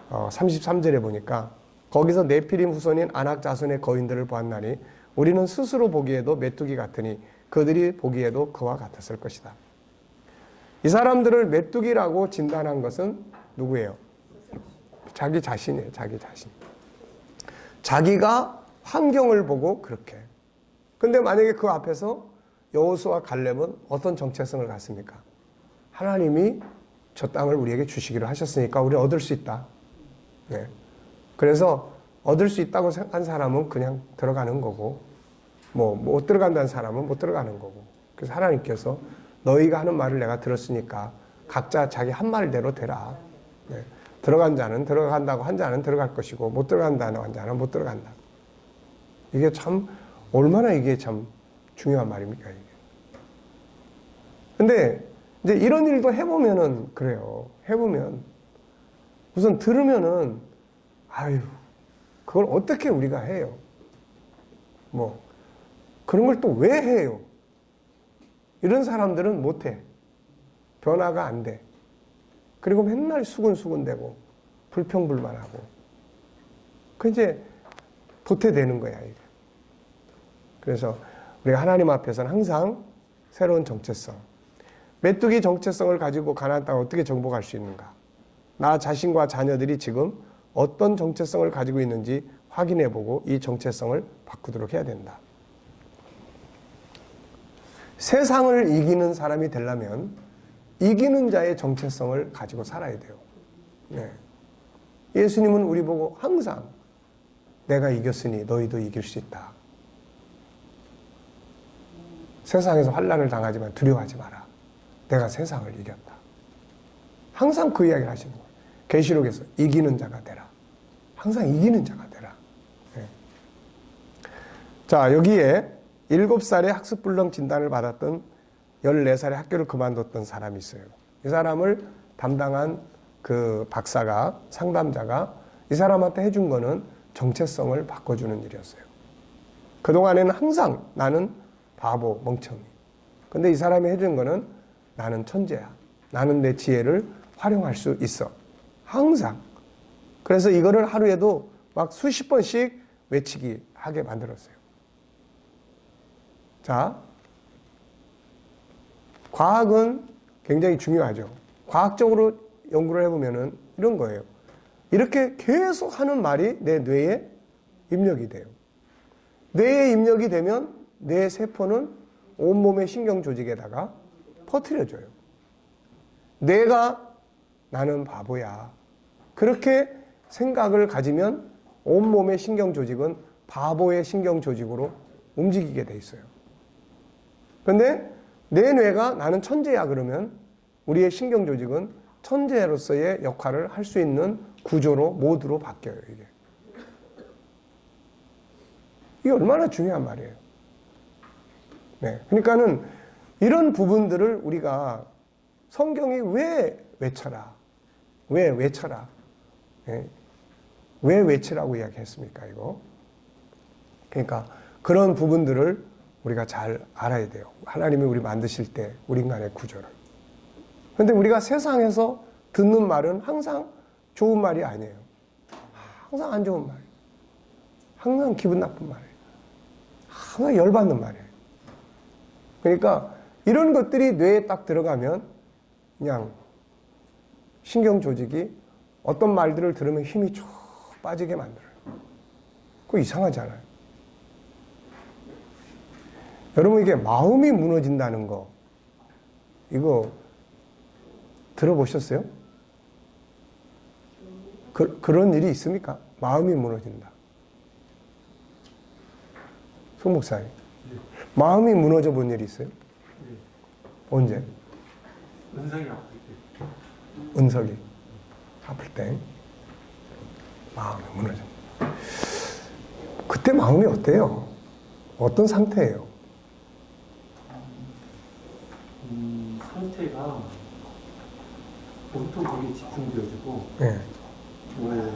33절에 보니까 거기서 네피림 후손인 아낙 자손의 거인들을 보았나니 우리는 스스로 보기에도 메뚜기 같으니 그들이 보기에도 그와 같았을 것이다. 이 사람들을 메뚜기라고 진단한 것은 누구예요? 자기 자신이에요. 자기 자신. 자기가 환경을 보고 그렇게. 근데 만약에 그 앞에서 여호수아와 갈렙은 어떤 정체성을 갖습니까? 하나님이 저 땅을 우리에게 주시기로 하셨으니까 우리 얻을 수 있다. 네. 그래서 얻을 수 있다고 생각한 사람은 그냥 들어가는 거고, 못 들어간다는 사람은 못 들어가는 거고. 그래서 하나님께서 너희가 하는 말을 내가 들었으니까 각자 자기 한 말대로 되라. 네. 들어간 자는 들어간다고 한 자는 들어갈 것이고, 못 들어간다고 한 자는 못 들어간다. 이게 참, 얼마나 이게 참 중요한 말입니까, 이게. 근데, 이제 이런 일도 해보면은, 그래요. 해보면, 우선 들으면은, 아유, 그걸 어떻게 우리가 해요? 그런 걸 또 왜 해요? 이런 사람들은 못해. 변화가 안 돼. 그리고 맨날 수근수근대고, 불평불만하고. 그 이제, 도태되는 거야, 이게. 그래서 우리가 하나님 앞에서는 항상 새로운 정체성. 메뚜기 정체성을 가지고 가나안 땅을 어떻게 정복할 수 있는가? 나 자신과 자녀들이 지금 어떤 정체성을 가지고 있는지 확인해보고 이 정체성을 바꾸도록 해야 된다. 세상을 이기는 사람이 되려면 이기는 자의 정체성을 가지고 살아야 돼요. 네. 예수님은 우리 보고 항상 내가 이겼으니 너희도 이길 수 있다. 세상에서 환난을 당하지만 두려워하지 마라. 내가 세상을 이겼다. 항상 그 이야기를 하시는 거예요. 계시록에서 이기는 자가 되라. 항상 이기는 자가 되라. 네. 자, 여기에 7살에 학습불능 진단을 받았던 14살에 학교를 그만뒀던 사람이 있어요. 이 사람을 담당한 그 박사가, 상담자가 이 사람한테 해준 거는 정체성을 바꿔주는 일이었어요. 그동안에는 항상 나는 바보, 멍청이. 근데 이 사람이 해준 거는 나는 천재야. 나는 내 지혜를 활용할 수 있어. 항상. 그래서 이거를 하루에도 막 수십 번씩 외치기 하게 만들었어요. 자, 과학은 굉장히 중요하죠. 과학적으로 연구를 해보면은 이런 거예요. 이렇게 계속 하는 말이 내 뇌에 입력이 돼요. 뇌에 입력이 되면 뇌 세포는 온몸의 신경 조직에다가 퍼뜨려줘요. 내가 나는 바보야. 그렇게 생각을 가지면 온몸의 신경 조직은 바보의 신경 조직으로 움직이게 돼 있어요. 그런데 내 뇌가 나는 천재야 그러면 우리의 신경 조직은 천재로서의 역할을 할 수 있는 구조로, 모드로 바뀌어요, 이게. 이게 얼마나 중요한 말이에요. 네. 그러니까는 이런 부분들을 우리가 성경이 왜 외쳐라? 왜 외쳐라? 네. 왜 외치라고 이야기했습니까, 이거? 그러니까 그런 부분들을 우리가 잘 알아야 돼요. 하나님이 우리 만드실 때, 우리 인간의 구조를. 그런데 우리가 세상에서 듣는 말은 항상 좋은 말이 아니에요. 항상 안 좋은 말이에요. 항상 기분 나쁜 말이에요. 항상 열받는 말이에요. 그러니까 이런 것들이 뇌에 딱 들어가면 그냥 신경 조직이 어떤 말들을 들으면 힘이 쭉 빠지게 만들어요. 그거 이상하잖아요. 여러분, 이게 마음이 무너진다는 거, 이거 들어보셨어요? 그런 일이 있습니까? 마음이 무너진다. 송 목사님, 마음이 무너져 본 일이 있어요? 언제? 은성이 아플 때. 은석이 아플 때 마음이 무너져. 그때 마음이 어때요? 어떤 상태예요? 상태가 보통 거기에 집중되어지고 네.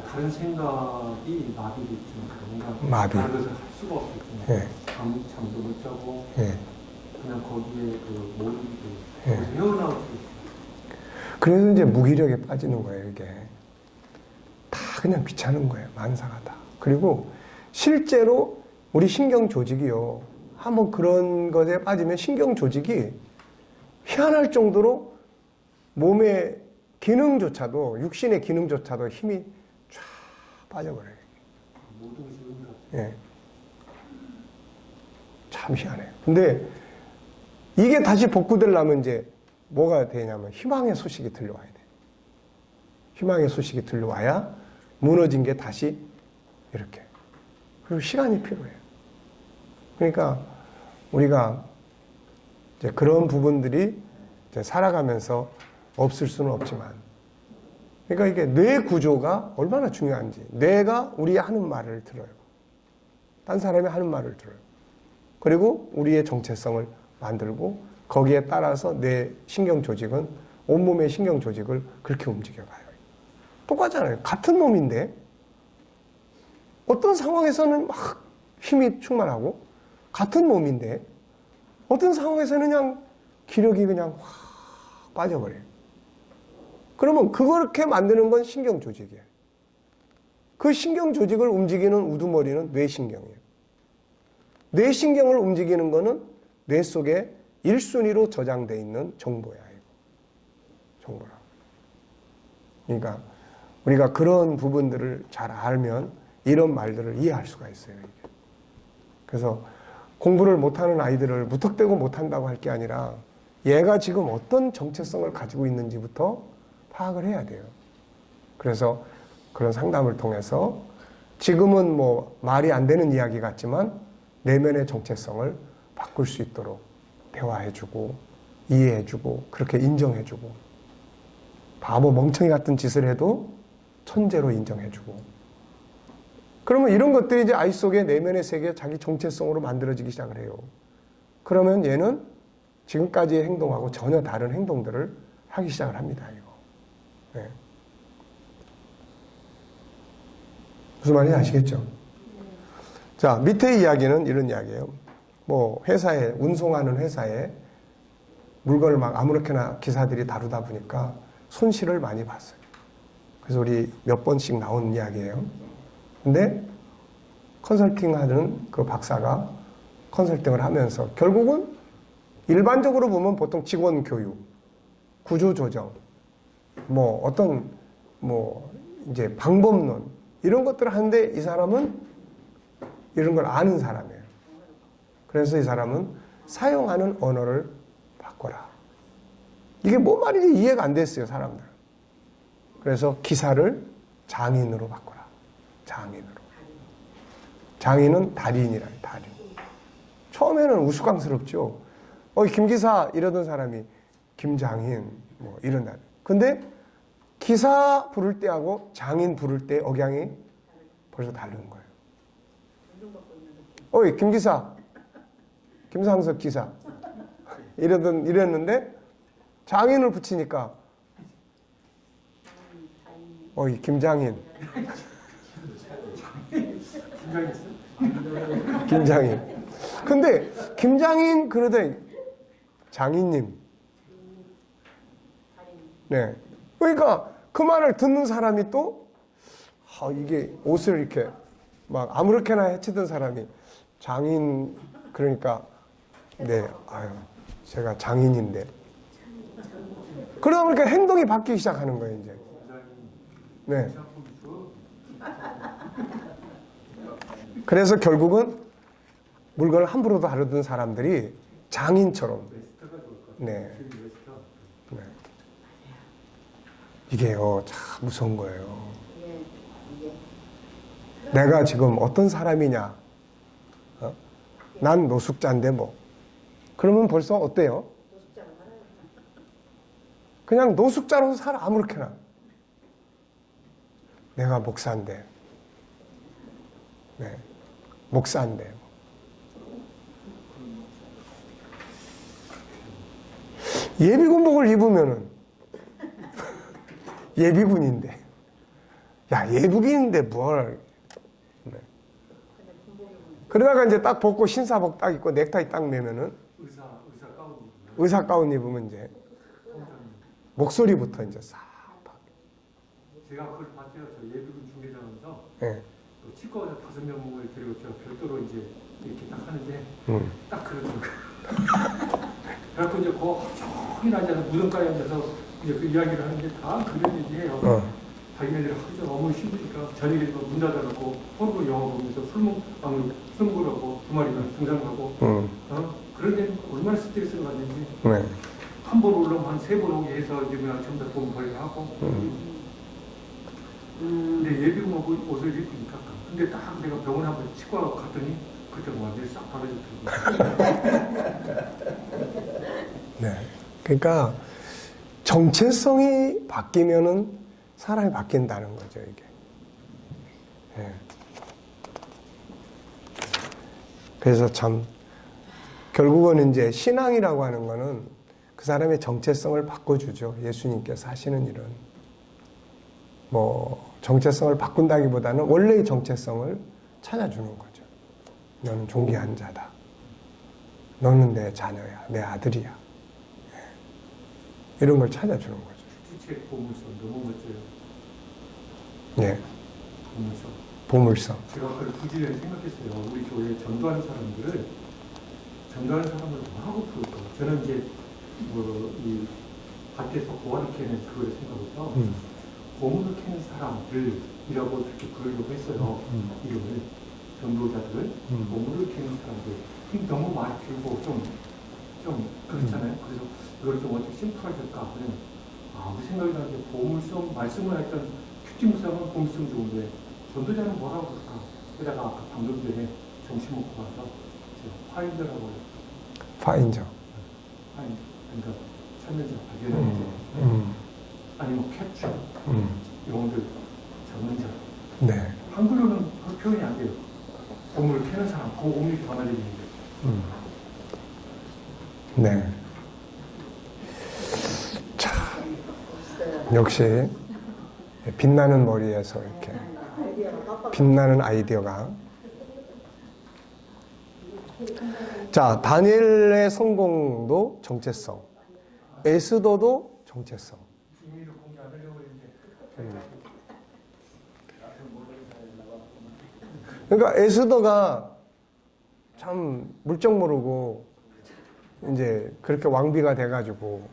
다른 생각이 마비됐죠. 뭔가 마비. 다른 것을 할 수가 없겠죠. 네. 잠도 못 자고 네. 그냥 거기에 그 모든 게 네. 헤어나오고. 그래서 이제 무기력에 빠지는 거예요, 이게. 다 그냥 귀찮은 거예요, 만사가 다. 그리고 실제로 우리 신경 조직이요. 한번 그런 것에 빠지면 신경 조직이 희한할 정도로 몸의 기능조차도, 육신의 기능조차도 힘이 쫙 빠져버려요. 모든 것이 의미가 예. 참 희한해요. 근데 이게 다시 복구되려면 이제 뭐가 되냐면 희망의 소식이 들려와야 돼요. 희망의 소식이 들려와야 무너진 게 다시 이렇게. 그리고 시간이 필요해요. 그러니까 우리가 이제 그런 부분들이 이제 살아가면서 없을 수는 없지만, 그러니까 이게 뇌 구조가 얼마나 중요한지, 뇌가 우리 하는 말을 들어요. 딴 사람이 하는 말을 들어요. 그리고 우리의 정체성을 만들고 거기에 따라서 뇌 신경 조직은 온몸의 신경 조직을 그렇게 움직여가요. 똑같잖아요. 같은 몸인데 어떤 상황에서는 막 힘이 충만하고 같은 몸인데 어떤 상황에서는 그냥 기력이 그냥 확 빠져버려요. 그러면 그렇게 만드는 건 신경 조직이에요. 그 신경 조직을 움직이는 우두머리는 뇌신경이에요. 뇌신경을 움직이는 거는 뇌 속에 1순위로 저장되어 있는 정보야. 이거. 정보라고. 그러니까 우리가 그런 부분들을 잘 알면 이런 말들을 이해할 수가 있어요. 이게. 그래서 공부를 못하는 아이들을 무턱대고 못한다고 할 게 아니라 얘가 지금 어떤 정체성을 가지고 있는지부터 파악을 해야 돼요. 그래서 그런 상담을 통해서 지금은 뭐 말이 안 되는 이야기 같지만 내면의 정체성을 바꿀 수 있도록 대화해주고 이해해주고 그렇게 인정해주고 바보 멍청이 같은 짓을 해도 천재로 인정해주고 그러면 이런 것들이 이제 아이 속의 내면의 세계 자기 정체성으로 만들어지기 시작을 해요. 그러면 얘는 지금까지의 행동하고 전혀 다른 행동들을 하기 시작을 합니다. 이거. 네. 무슨 말인지 아시겠죠? 자, 밑에 이야기는 이런 이야기예요. 뭐 회사에 운송하는 회사에 물건을 막 아무렇게나 기사들이 다루다 보니까 손실을 많이 봤어요. 그래서 우리 몇 번씩 나온 이야기예요. 근데 컨설팅 하는 그 박사가 컨설팅을 하면서 결국은 일반적으로 보면 보통 직원 교육, 구조 조정, 뭐 어떤 뭐 이제 방법론 이런 것들을 하는데 이 사람은 이런 걸 아는 사람이에요. 그래서 이 사람은 사용하는 언어를 바꿔라. 이게 뭔 말인지 이해가 안 됐어요, 사람들. 그래서 기사를 장인으로 바꿔라. 장인으로. 장인은 달인이라요, 달인. 처음에는 우스꽝스럽죠. 김기사 이러던 사람이 김장인 뭐 이런다. 근데 기사 부를 때하고 장인 부를 때 억양이 벌써 다른 거예요. 김기사, 김상석 기사 이랬는데 장인을 붙이니까 김장인. 김장인. 근데 김장인 그러더니 장인님. 네. 그러니까 그 말을 듣는 사람이 또 이게 옷을 이렇게 막 아무렇게나 해치던 사람이 장인 그러니까 네, 제가 장인인데. 그러다 보니까 행동이 바뀌기 시작하는 거예요, 이제. 네. 그래서 결국은 물건을 함부로 다루던 사람들이 장인처럼. 네. 네. 이게요, 참 무서운 거예요. 내가 지금 어떤 사람이냐? 난 노숙자인데 뭐. 그러면 벌써 어때요? 그냥 노숙자로 살아, 아무렇게나. 내가 목사인데. 네. 목사인데. 예비군복을 입으면은 예비군인데. 야, 예비군인데 뭘. 네. 그러다가 이제 딱 벗고 신사복 딱 입고 넥타이 딱 매면은 의사 가운 입으면 이제 목소리부터 이제 싹 제가 그걸 봤어요. 저 예비군 중대장하면서 네. 치과 의사 5명을 데리고 제가 별도로 이제 이렇게 딱 하는데 딱 그러더라고요. 그래갖고 이제 조용히 앉아서 무덤가에 앉아서 이제 그 이야기를 하는데 다 그런 얘기예요. 자기네들이 하루 너무 힘드니까 저녁에 문 닫아놓고 폰으로 영화 보면서 술 먹으라고 주말이나 등산 가고 그런 데는 얼마나 스트레스를 받는지 네. 한 번 올라오면 한 3번 오게 해서 이제 그냥 전부 다 돈 벌게 하고 근데 예비군 옷을 입으니까 근데 딱 내가 병원 한번 치과 갔더니 그때 완전히 싹 바라졌더라고요. 네. 그러니까 정체성이 바뀌면은 사람이 바뀐다는 거죠, 이게. 네. 그래서 참 결국은 이제 신앙이라고 하는 거는 그 사람의 정체성을 바꿔주죠. 예수님께서 하시는 일은. 뭐 정체성을 바꾼다기보다는 원래의 정체성을 찾아주는 거죠. 너는 존귀한 자다. 너는 내 자녀야. 내 아들이야. 네. 이런 걸 찾아주는 거죠. 주책 보물섬 너무 멋져요. 네. 보물섬. 보물섬. 제가 그걸 굳이 생각했어요. 우리 교회에 전도하는 사람을 뭐하고 부를까? 저는 이제 이 밖에서 고아를 캐는 그걸 생각해서 보물을 캐는 사람들이라고 그렇게 부르려고 했어요. 이름을 전도자들을 보물을 캐는 사람들. 너무 많이 길고 좀 그렇잖아요. 그래서 이걸 좀 어떻게 심플하게 할까? 그냥 그 생각이 나는데 보물섬 말씀을 했던 큐티무상은 보물섬 좋은데 전도자는 뭐라고 그럴까? 게다가 아까 방금 전에 점심 먹고 가서 파인더라고 해요. 파인저. 그러니까 설명자 발견했는데 아니면 캡처 영어들 잡는 자. 네. 한글로는 그 표현이 안 돼요. 보물을 캐는 사람, 그 오밀이 담아지는데. 네. 자, 역시 빛나는 머리에서 이렇게 빛나는 아이디어가. 자, 다니엘의 성공도 정체성, 에스더도 정체성. 비밀을 공개 안 하려고 했는데. 그러니까 에스더가 참 물정 모르고 이제 그렇게 왕비가 돼가지고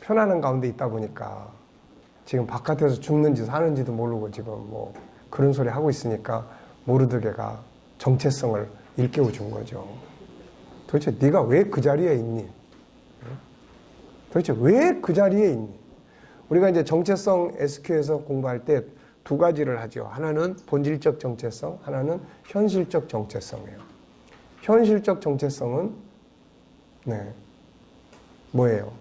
편안한 가운데 있다 보니까 지금 바깥에서 죽는지 사는지도 모르고 지금 뭐 그런 소리 하고 있으니까 모르드게가 정체성을 일깨워 준 거죠. 도대체 네가 왜 그 자리에 있니? 도대체 왜 그 자리에 있니? 우리가 이제 정체성 SQ에서 공부할 때 두 가지를 하죠. 하나는 본질적 정체성, 하나는 현실적 정체성이에요. 현실적 정체성은 뭐예요?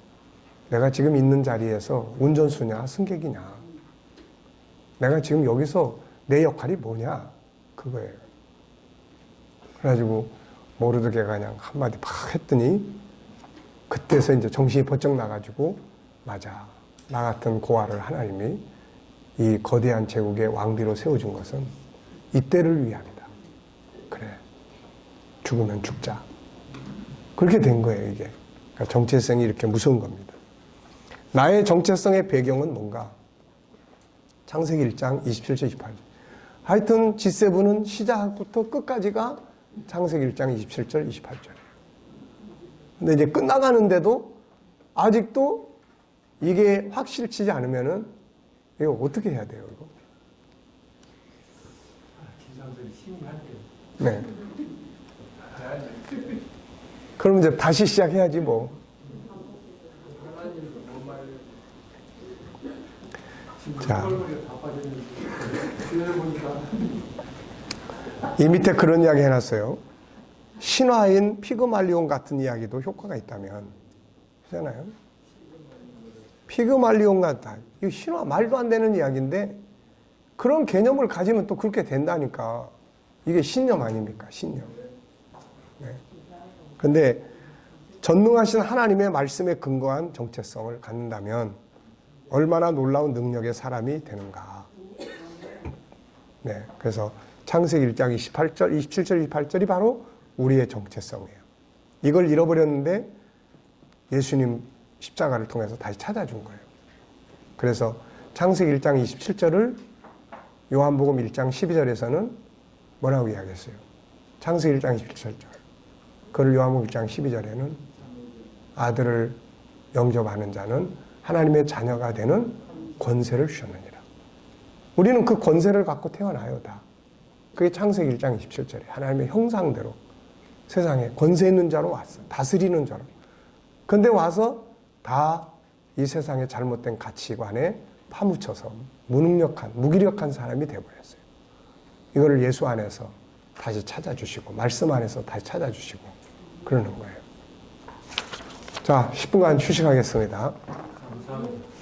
내가 지금 있는 자리에서 운전수냐, 승객이냐? 내가 지금 여기서 내 역할이 뭐냐? 그거예요. 그래가지고 모르드게가 그냥 한마디 팍 했더니 그때서 이제 정신이 번쩍 나가지고 맞아. 나 같은 고아를 하나님이 이 거대한 제국의 왕비로 세워준 것은 이때를 위함이다. 그래. 죽으면 죽자. 그렇게 된 거예요, 이게. 그러니까 정체성이 이렇게 무서운 겁니다. 나의 정체성의 배경은 뭔가? 창세기 1장 27절 28절. 하여튼 G7은 시작부터 끝까지가 창세기 1장 27절 28절이에요. 근데 이제 끝나가는데도 아직도 이게 확실치지 않으면은 이거 어떻게 해야 돼요, 이거? 김상선이 심의한대요. 네. 그럼 이제 다시 시작해야지 뭐. 자, 이 밑에 그런 이야기 해놨어요. 신화인 피그말리온 같은 이야기도 효과가 있다면, 그잖아요. 피그말리온 같다. 이거 신화 말도 안 되는 이야기인데 그런 개념을 가지면 또 그렇게 된다니까. 이게 신념 아닙니까? 신념. 네. 근데 전능하신 하나님의 말씀에 근거한 정체성을 갖는다면 얼마나 놀라운 능력의 사람이 되는가. 네. 그래서 창세기 1장 28절, 27절, 28절이 바로 우리의 정체성이에요. 이걸 잃어버렸는데 예수님 십자가를 통해서 다시 찾아준 거예요. 그래서 창세기 1장 27절을 요한복음 1장 12절에서는 뭐라고 이야기했어요? 창세기 1장 27절. 그를 요한복음 1장 12절에는 아들을 영접하는 자는 하나님의 자녀가 되는 권세를 주셨느니라. 우리는 그 권세를 갖고 태어나요, 다. 그게 창세기 1장 27절에 하나님의 형상대로 세상에 권세 있는 자로 왔어. 다스리는 자로. 근데 와서 다 이 세상의 잘못된 가치관에 파묻혀서 무능력한, 무기력한 사람이 되어버렸어요. 이거를 예수 안에서 다시 찾아주시고, 말씀 안에서 다시 찾아주시고, 그러는 거예요. 자, 10분간 휴식하겠습니다. 감사합니다.